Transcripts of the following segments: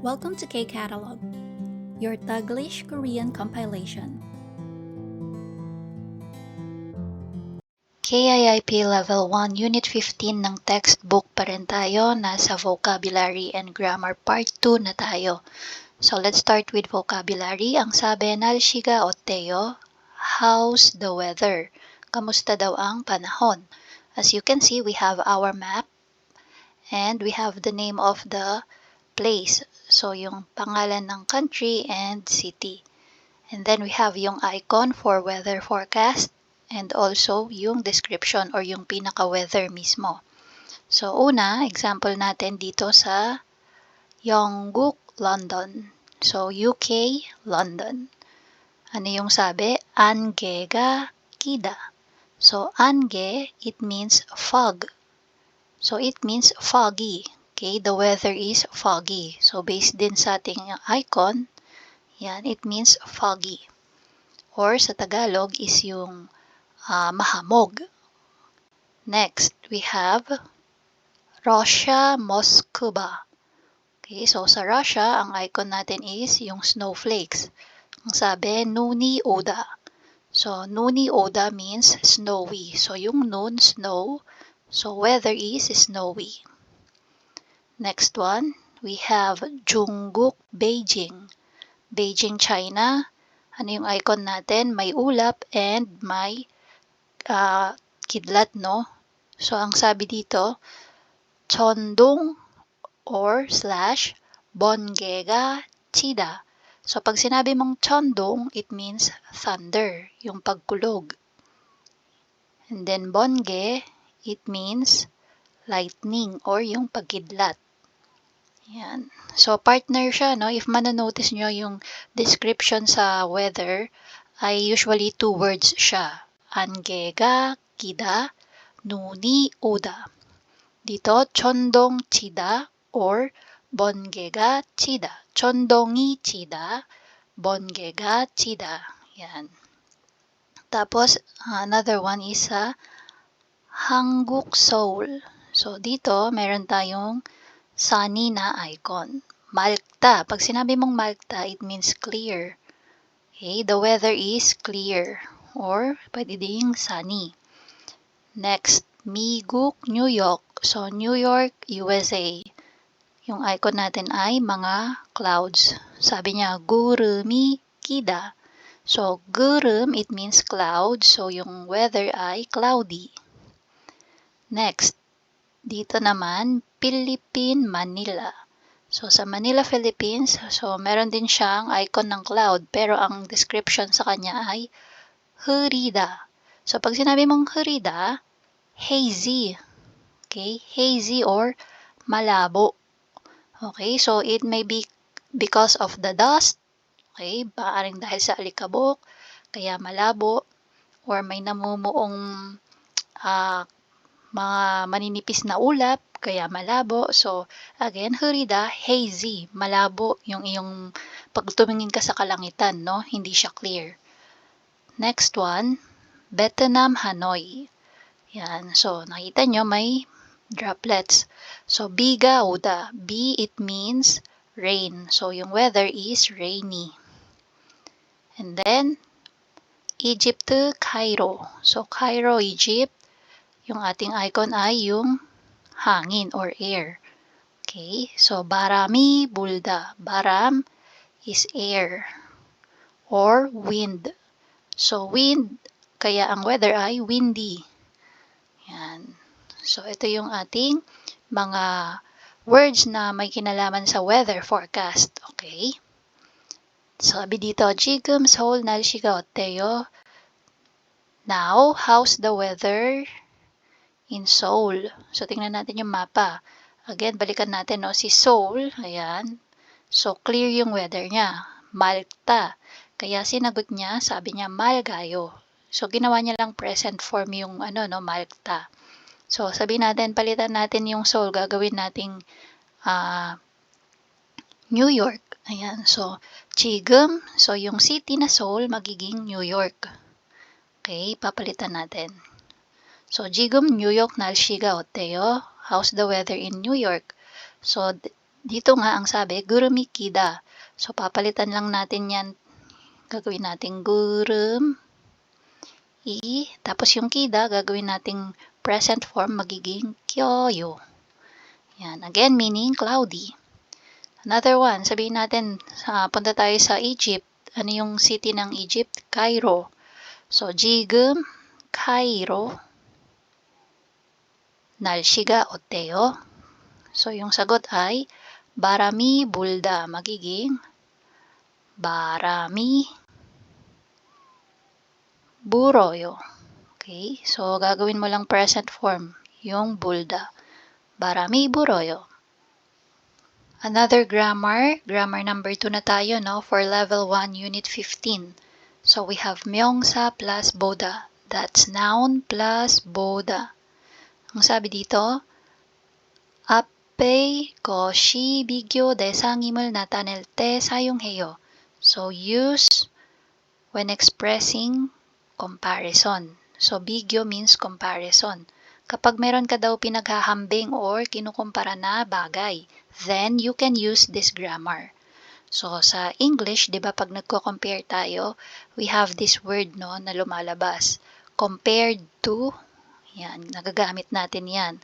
Welcome to K-Catalog, your Taglish Korean compilation. KIIP Level 1 Unit 15 ng textbook pa rin tayo. Nasa Vocabulary and Grammar Part 2 na tayo. So let's start with vocabulary. Ang sabi, 날씨가 어때요? How's the weather? Kamusta daw ang panahon? As you can see, we have our map and we have the name of the place. So yung pangalan ng country and city. And then we have yung icon for weather forecast and also yung description or yung pinaka-weather mismo. So una, example natin dito sa Yongguk, London. So UK, London. Ano yung sabi? 안개가 끼다. So 안개, it means fog. So it means foggy. Okay, the weather is foggy. So based din sa ating icon, yan, it means foggy. Or sa Tagalog is yung mahamog. Next, we have Russia, Moscow. Okay, so sa Russia, ang icon natin is yung snowflakes. Ang sabi, Nuni Oda. So, Nuni Oda means snowy. So, yung noon, snow. So, weather is snowy. Next one, we have Jungkook, Beijing. Beijing, China. Ano yung icon natin? May ulap and may kidlat, no? So, ang sabi dito, Chondong or slash 번개가 치다. So, pag sinabi mong Chondong, it means thunder, yung pagkulog. And then bonge, it means lightning or yung pagkidlat. Yan. So, partner siya, no? If manonotice nyo yung description sa weather, ay usually 2 words siya. 안개가 끼다, 눈이 오다. Dito, 천동 치다 or 번개가 치다. 천동이 치다, 번개가 치다. Yan. Tapos, another one is sa Hanguk Seoul. So, dito, meron tayong sunny na icon. Malta. Pag sinabi mong Malta, it means clear. Okay, the weather is clear or pwede ding sunny. Next, Miguk, New York. So, New York, USA. Yung icon natin ay mga clouds. Sabi niya, 구름이 끼다. So, gurum, it means cloud. So, yung weather ay cloudy. Next, dito naman, Philippine, Manila. So, sa Manila, Philippines, so meron din siyang icon ng cloud. Pero ang description sa kanya ay 흐리다. So, pag sinabi mong 흐리다, hazy. Okay? Hazy or malabo. Okay? So, it may be because of the dust. Okay? Maaring dahil sa alikabok, kaya malabo. Or may namumuong mga maninipis na ulap, kaya malabo. So, again, 흐리다, hazy, malabo yung iyong pagtumingin ka sa kalangitan, no? Hindi siya clear. Next one, Vietnam, Hanoi. Yan. So, nakita nyo may droplets. So, biga, uda. B, it means rain. So, yung weather is rainy. And then, Egypt, Cairo. So, Cairo, Egypt. Yung ating icon ay yung hangin or air. Okay, so barami bulda. Baram is air or wind. So wind, kaya ang weather ay windy. Yan. So ito yung ating mga words na may kinalaman sa weather forecast. Okay? Sabi dito, 지금 서울 날씨가 어때요? Now, how's the weather in Seoul? So tingnan natin yung mapa. Again, balikan natin, no, si Seoul, ayan. So, clear yung weather niya. Malta. Kaya sinagot niya, sabi niya, malgayo. So, ginawa niya lang present form yung, Malta. So, sabihin natin, palitan natin yung Seoul, gagawin nating New York. Ayan. So, 지금, so yung city na Seoul, magiging New York. Okay, papalitan natin. So, 지금 뉴욕 날씨가 어때요? How's the weather in New York? So, Dito nga ang sabi, gurumi kida. So, papalitan lang natin yan. Gagawin natin gurum, tapos yung kida, gagawin nating present form, magiging kyoyo. Yan. Again, meaning cloudy. Another one, sabihin natin, punta tayo sa Egypt. Ano yung city ng Egypt? Cairo. So, 지금 Cairo. 날씨가 어때요? So, yung sagot ay 바람이 불다. Magiging 바람이 불어요. Okay? So, gagawin mo lang present form, yung bulda. 바람이 불어요. Another grammar number 2 na tayo, no? For level 1, unit 15. So, we have 명사 plus 보다. That's noun plus 보다. Ang sabi dito, 앞의 것이 비교 대상임을 나타낼 때 사용해요. So, use when expressing comparison. So, bigyo means comparison. Kapag meron ka daw pinaghahambing or kinukumpara na bagay, then you can use this grammar. So, sa English, di ba, pag nagko-compare tayo, we have this word, no, na lumalabas. Compared to, yan, nagagamit natin yan.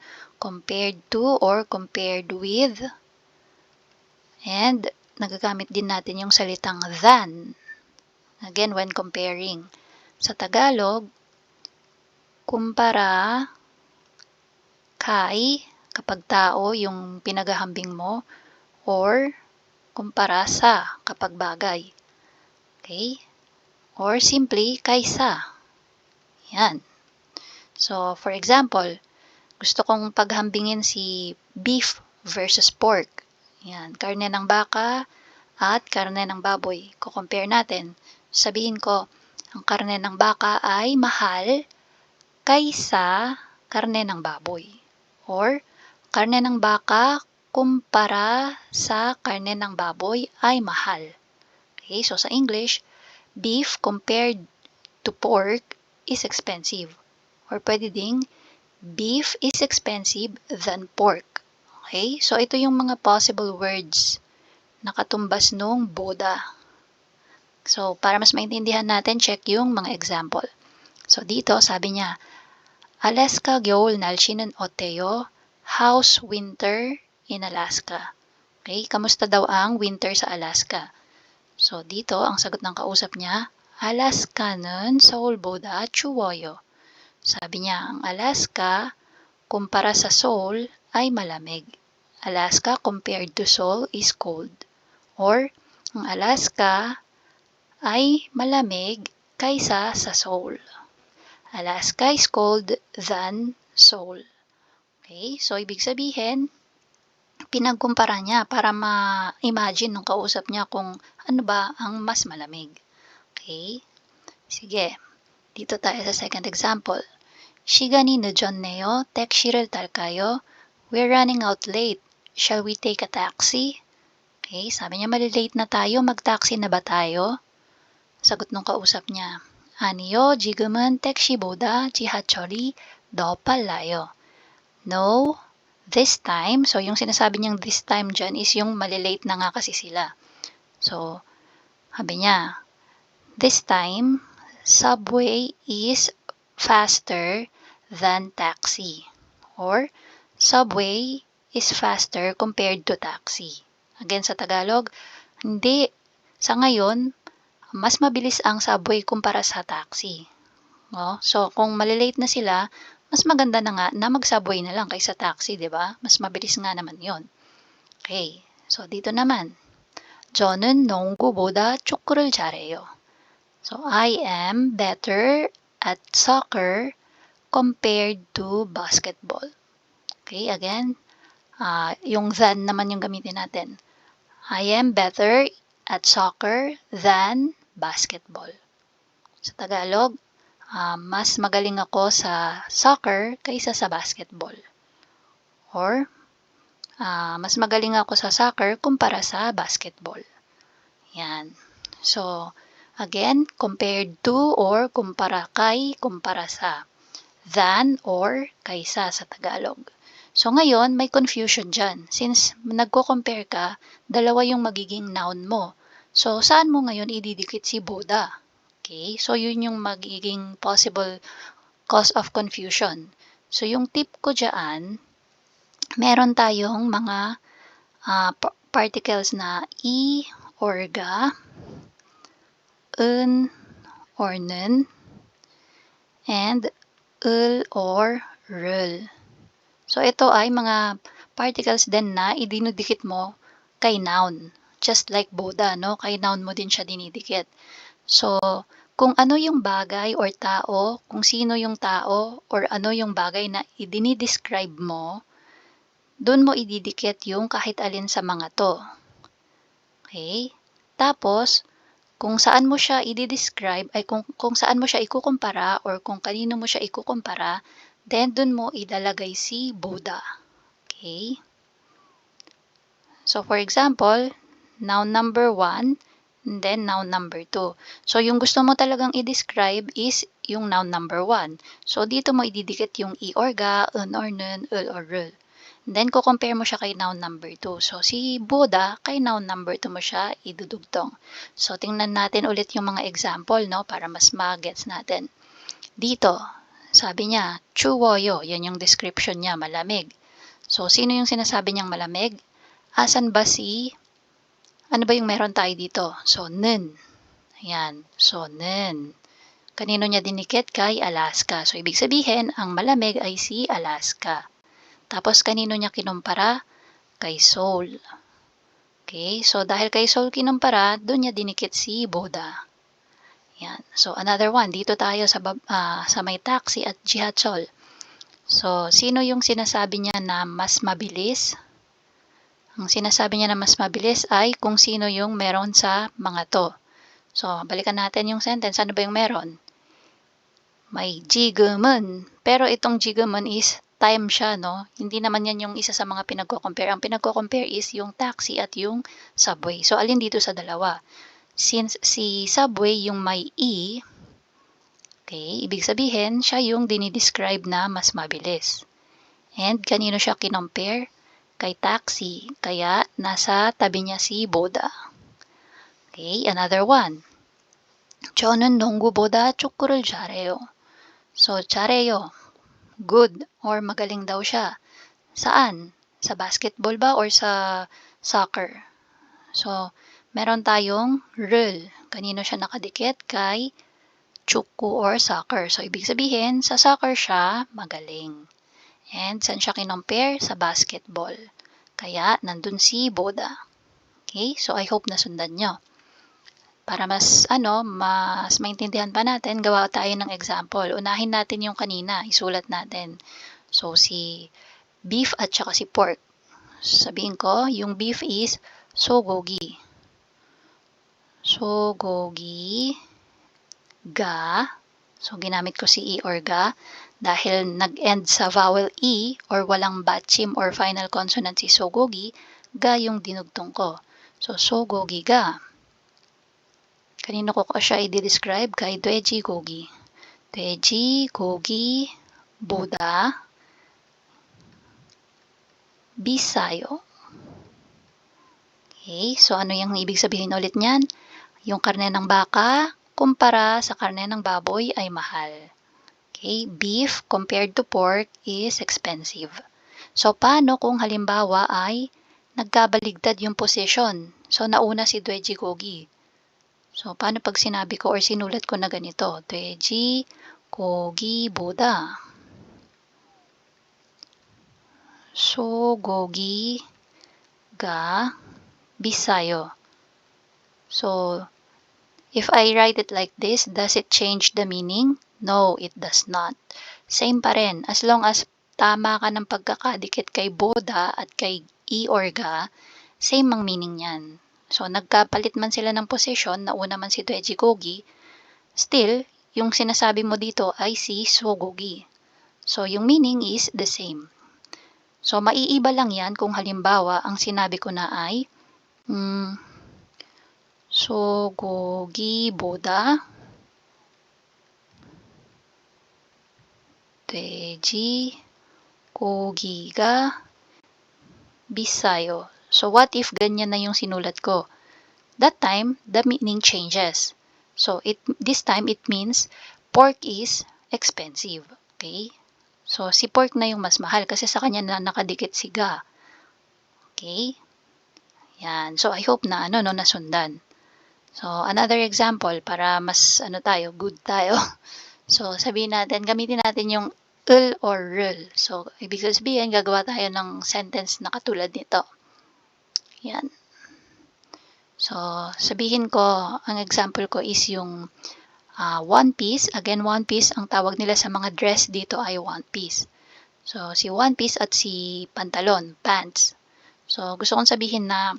Compared to or compared with. And, nagagamit din natin yung salitang than. Again, when comparing. Sa Tagalog, kumpara kay, kapag tao yung pinaghahambing mo, or kumpara sa, kapag bagay. Okay? Or simply, kaysa. Yan. So, for example, gusto kong paghambingin si beef versus pork. Yan. Karne ng baka at karne ng baboy. Kukompare natin. Sabihin ko, ang karne ng baka ay mahal kaysa karne ng baboy. Or, karne ng baka kumpara sa karne ng baboy ay mahal. Okay, so sa English, beef compared to pork is expensive. Or pwede ding, beef is expensive than pork. Okay, so ito yung mga possible words na katumbas nung boda. So, para mas maintindihan natin, check yung mga example. So, dito, sabi niya, Alaska 겨울 날씨는 어때요? How's winter in Alaska? Okay, kamusta daw ang winter sa Alaska? So, dito, ang sagot ng kausap niya, Alaska는 서울보다 추워요. Sabi niya, ang Alaska, kumpara sa Seoul, ay malamig. Alaska compared to Seoul is cold. Or, ang Alaska ay malamig kaysa sa Seoul. Alaska is cold than Seoul. Okay, so ibig sabihin, pinagkumpara niya para ma-imagine ng kausap niya kung ano ba ang mas malamig. Okay, sige, dito tayo sa second example. 시간이 늦었네요. 택시를 탈까요? We're running out late. Shall we take a taxi? Okay, sabi niya malilate na tayo. Mag-taxi na ba tayo? Sagot ng kausap niya, 아니요, 지금은 택시보다 지하철이 더 빨라요. No, this time, so yung sinasabi niyang this time dyan is yung malilate na nga kasi sila. So, sabi niya, this time, subway is faster than taxi. Or, subway is faster compared to taxi. Again, sa Tagalog, hindi, sa ngayon, mas mabilis ang subway kumpara sa taxi. No? So, kung malilate na sila, mas maganda na nga na mag-subway na lang kaysa taxi, di ba? Mas mabilis nga naman yon. Okay, so dito naman. 저는 농구보다 축구를 잘해요. So, I am better at soccer compared to basketball. Okay, again, yung than naman yung gamitin natin. I am better at soccer than basketball. Sa Tagalog, mas magaling ako sa soccer kaysa sa basketball. Or, mas magaling ako sa soccer kumpara sa basketball. Yan. So, again, compared to or kumpara kay, kumpara sa. Than or kaysa sa Tagalog. So ngayon, may confusion dyan. Since nagko-compare ka, dalawa yung magiging noun mo. So saan mo ngayon ididikit si Buddha? Okay, so yun yung magiging possible cause of confusion. So yung tip ko dyan, meron tayong mga particles na i or ga, un or nun, and ul or rul. So ito ay mga particles din na idinudikit mo kay noun. Just like Buddha, no? Kay noun mo din siya dinidikit. So, kung ano yung bagay or tao, kung sino yung tao or ano yung bagay na idinidescribe mo, doon mo ididikit yung kahit alin sa mga to. Okay? Tapos, kung saan mo siya i-describe ay kung saan mo siya ikukumpara or kung kanino mo siya ikukumpara, then dun mo idalagay si Buddha. Okay? So for example, noun number 1 and then noun number 2. So yung gusto mo talagang i-describe is yung noun number 1. So dito mo ididikit yung i or ga, un or nun, ul or rul. Then, ko-compare mo siya kay noun number 2. So, si Buddha, kay noun number 2 mo siya idudugtong. So, tingnan natin ulit yung mga example, no? Para mas ma-gets natin. Dito, sabi niya, chuwoyo. Yan yung description niya, malamig. So, sino yung sinasabi niyang malamig? Asan ba si, ano ba yung meron tayo dito? So, nun. Ayan. So, nun. Kanino niya dinikit? Kay Alaska. So, ibig sabihin, ang malamig ay si Alaska. Tapos, kanino niya kinumpara? Kay Seoul. Okay, so dahil kay Seoul kinumpara, doon niya dinikit si Buddha. Yan. So, another one. Dito tayo sa may taxi at jihacheol. So, sino yung sinasabi niya na mas mabilis? Ang sinasabi niya na mas mabilis ay kung sino yung meron sa mga to. So, balikan natin yung sentence. Ano ba yung meron? May jigemen. Pero itong jigemen is time siya, no? Hindi naman yan yung isa sa mga pinagko-compare. Ang pinagko-compare is yung taxi at yung subway. So, alin dito sa dalawa? Since si subway yung may E, okay, ibig sabihin, siya yung dinidescribe na mas mabilis. And kanino siya kinompare? Kay taxi. Kaya, nasa tabi niya si Buddha. Okay, another one. 저는 농구보다 축구를 잘해요. So, 잘해요. Good or magaling daw siya. Saan? Sa basketball ba or sa soccer? So, meron tayong rule. Kanino siya nakadikit? Kay chukku or soccer. So, ibig sabihin, sa soccer siya magaling. And saan siya kinompare? Sa basketball. Kaya, nandun si Buddha. Okay? So, I hope nasundan nyo. Para mas maintindihan pa natin, gawa tayo ng example. Unahin natin yung kanina, isulat natin. So, si beef at saka si pork. Sabihin ko, yung beef is sogogi. Sogogi ga. So, ginamit ko si e or ga dahil nag-end sa vowel e or walang batchim or final consonant si sogogi, ga yung dinugtong ko. So, sogogi ga. Kanino ko siya i-describe? Kay Dweji Gogi. Dweji Gogi Buddha Bisayo. Okay, so ano yung ibig sabihin ulit niyan? Yung karne ng baka kumpara sa karne ng baboy ay mahal. Okay, beef compared to pork is expensive. So paano kung halimbawa ay nagkabaligtad yung position? So nauna si Dweji Gogi. So, paano pag sinabi ko or sinulat ko na ganito? Dweji, kogi, Buddha. So, gogi, ga, bisayo. So, if I write it like this, does it change the meaning? No, it does not. Same pa rin. As long as tama ka ng pagkakadikit kay Buddha at kay i or ga, same ang meaning niyan. So, nagkapalit man sila ng posisyon, nauna man si Dweji Gogi, still, yung sinasabi mo dito ay si Sogogi. So, yung meaning is the same. So, maiiba lang yan kung halimbawa, ang sinabi ko na ay Sogogi Buddha Dweji 고기가 비싸요. So what if ganyan na yung sinulat ko? That time, the meaning changes. So this time it means pork is expensive. Okay? So si pork na yung mas mahal kasi sa kanya na nakadikit si ga. Okay? Yan. So I hope na nasundan. So another example para mas good tayo. So sabihin natin, gamitin natin yung ul or rul. So ibig sabihin, gagawa tayo ng sentence na katulad nito. Yan. So sabihin ko, ang example ko is yung one piece. Again, one piece, ang tawag nila sa mga dress dito ay one piece. So si one piece at si pantalon, pants. So gusto kong sabihin na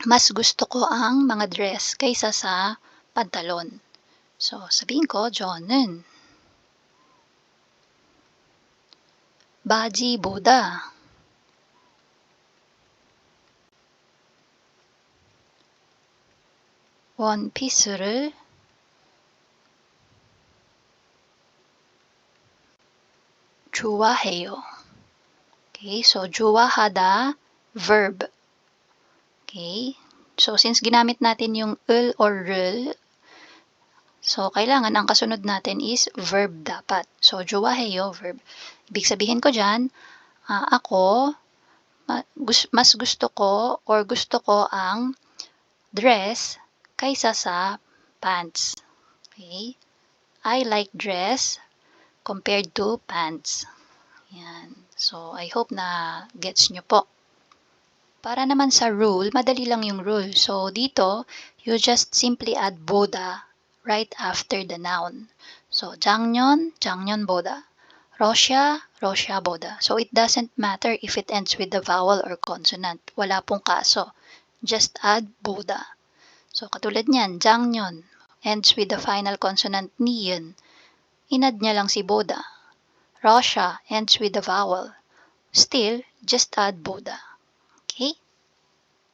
mas gusto ko ang mga dress kaysa sa pantalon. So sabihin ko, 저는 바지보다 원피스를 좋아해요. Okay, so 좋아하다, verb. Okay, so since ginamit natin yung ul or rul, so kailangan ang kasunod natin is verb dapat. So 좋아해요, verb. Ibig sabihin ko dyan, ako, mas gusto ko or gusto ko ang dress kaysa sa pants. Okay? I like dress compared to pants. Yan. So, I hope na gets nyo po. Para naman sa rule, madali lang yung rule. So, dito, you just simply add boda right after the noun. So, 작년, 작년보다. Russia, Russia보다. So, it doesn't matter if it ends with the vowel or consonant. Wala pong kaso. Just add boda. So, katulad niyan, 작년 ends with the final consonant niyon. Inad niya lang si boda. Russia ends with the vowel. Still, just add boda. Okay?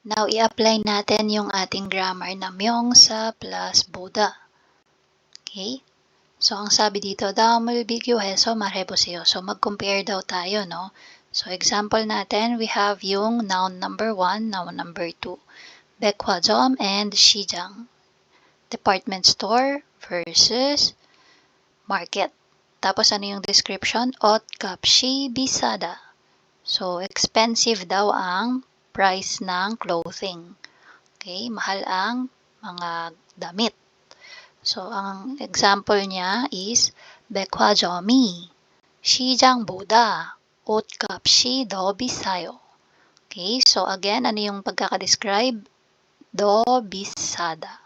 Now, i-apply natin yung ating grammar na myong sa plus boda. Okay? So, ang sabi dito, 다음을 비교해서 말해보세요. So, mag-compare daw tayo, no? So, example natin, we have yung noun number 1, noun number 2. 백화점 and 시장. Department store versus market. Tapos ano yung description? 옷값이 비싸다. So, expensive daw ang price ng clothing. Okay, mahal ang mga damit. So, ang example niya is 백화점이 시장보다 옷값이 더 비싸요. Okay, so again, ano yung pagkakadescribe? 더 비싸다.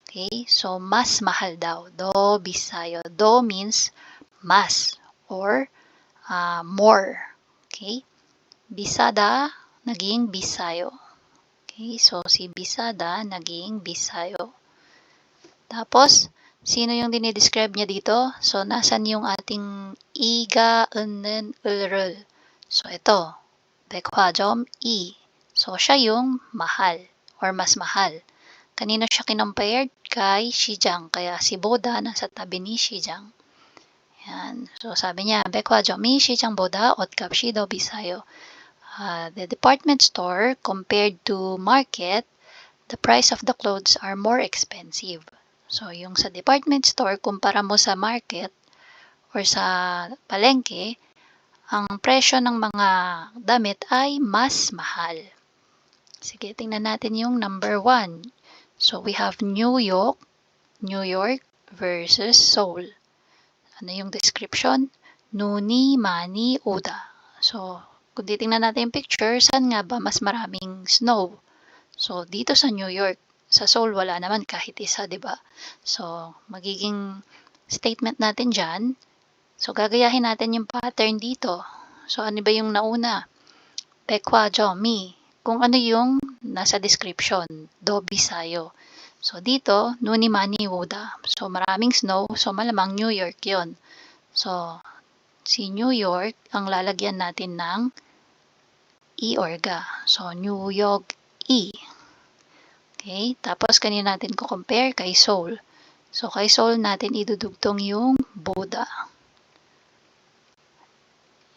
Okay, so mas mahal daw. 더 비싸요. 더 means mas or more. Okay, 비싸다 naging 비싸요. Okay, so si 비싸다 naging 비싸요. Tapos, sino yung dinidescribe niya dito? So, nasan yung ating iga, 은는, 을을? So, ito. 백화점, 이. So, siya yung mahal or mas mahal. Kanino siya kinompared? Kay 시장. Kaya si boda nasa tabi ni 시장. Yan. So, sabi niya, 백화점이 시장보다 옷값이 더 비싸요. The department store, compared to market, the price of the clothes are more expensive. So, yung sa department store, kumpara mo sa market or sa palengke, ang presyo ng mga damit ay mas mahal. Sige, tingnan natin yung number 1. So, we have New York versus Seoul. Ano yung description? 눈이 많이 오다. So, kung titingnan natin yung picture, saan nga ba mas maraming snow? So, dito sa New York. Sa Seoul, wala naman kahit isa, di ba? So, magiging statement natin dyan. So, gagayahin natin yung pattern dito. So, ano ba yung nauna? 백화점이. Kung ano yung nasa description. 더 비싸요. So, dito, 눈이 많이 오다. So, maraming snow. So, malamang New York yon. So, si New York, ang lalagyan natin ng E or ga. So, New York E. Okay, tapos kanina natin ko compare kay Seoul. So, kay Seoul natin idudugtong yung boda.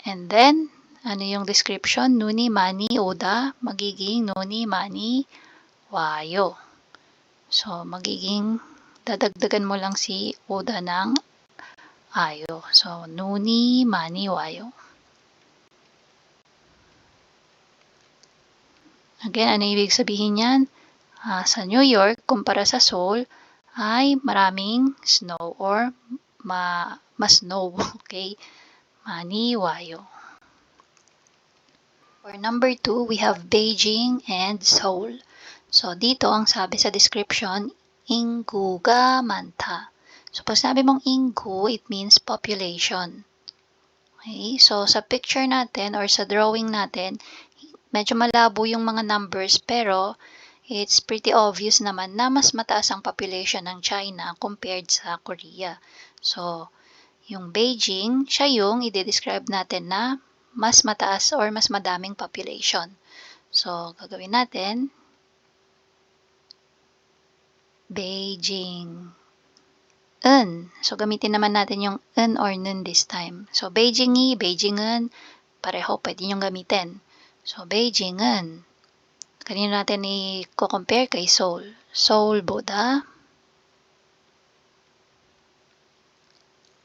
And then, ano yung description? Nuni, mani, oda. Magiging nuni, mani, wayo. So, magiging dadagdagan mo lang si oda ng ayo. So, nuni, mani, wayo. Again, ano ibig sabihin yan? Sa New York, kumpara sa Seoul, ay maraming snow or ma-snow. Okay? Mani, wayo. For number 2, we have Beijing and Seoul. So, dito ang sabi sa description, 인구가 많다. So, pag sabi mong 인구, it means population. Okay? So, sa picture natin or sa drawing natin, medyo malabo yung mga numbers pero it's pretty obvious naman na mas mataas ang population ng China compared sa Korea. So, yung Beijing, siya yung i-describe natin na mas mataas or mas madaming population. So, gagawin natin, Beijing. So, gamitin naman natin yung or nun this time. So, Beijing-i, Beijing-en, pareho, pwede nyo gamitin. So, Beijing-en. Kanina natin i-compare kay Seoul. Seoul보다.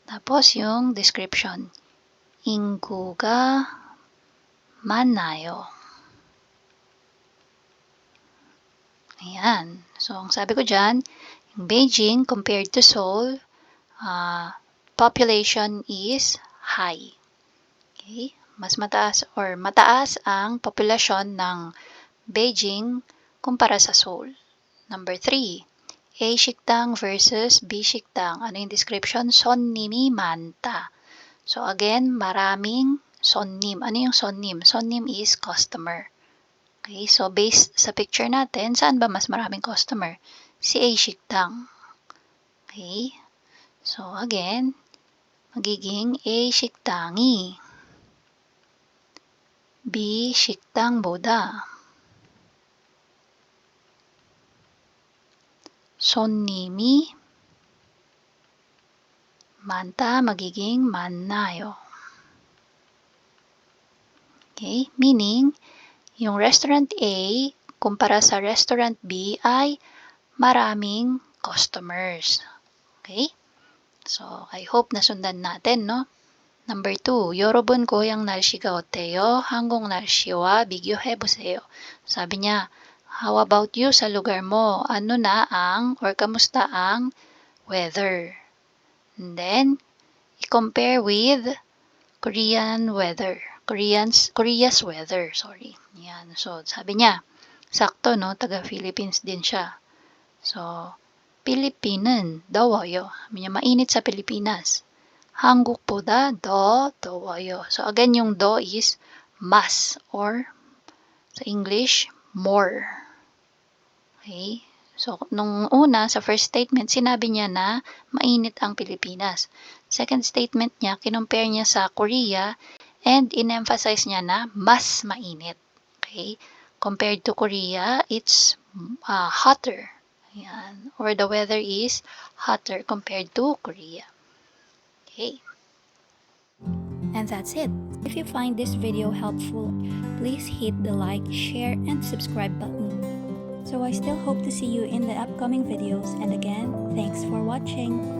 Tapos, yung description. 인구가 많아요. Ayan. So, ang sabi ko dyan, yung Beijing compared to Seoul, population is high. Okay? Mas mataas or mataas ang populasyon ng Beijing kumpara sa Seoul. Number 3, A 식당 versus B 식당. Ano yung description? 손님이 많다. So again, maraming 손님. Ano yung 손님? 손님 is customer. Okay, so based sa picture natin, saan ba mas maraming customer? Si A 식당. Okay, so again, magiging A 식당이 B 식당보다 손님이 많다, magiging 많나요. Okay, meaning, yung restaurant A, kumpara sa restaurant B, ay maraming customers. Okay? So, I hope nasundan natin, no? Number 2, 여러분 고향 날씨가 어때요? 한국 날씨와 비교해보세요. Sabi niya, how about you sa lugar mo? Ano na ang, or kamusta ang weather? And then, i-compare with Korean weather. Korea's weather, sorry. Yan. So, sabi niya, sakto, no? Taga-Philippines din siya. So, Pilipinan, 더워요. Sabi niya, mainit sa Pilipinas. 한국보다 더 더워요. So, again, yung 더 is mas or sa English, more. Okay? So, nung una, sa first statement, sinabi niya na mainit ang Pilipinas. Second statement niya, kinumpare niya sa Korea and in-emphasize niya na mas mainit. Okay? Compared to Korea, it's hotter. Ayan. Or the weather is hotter compared to Korea. Okay. And that's it. If you find this video helpful, please hit the like, share, and subscribe button. So I still hope to see you in the upcoming videos, and again, thanks for watching.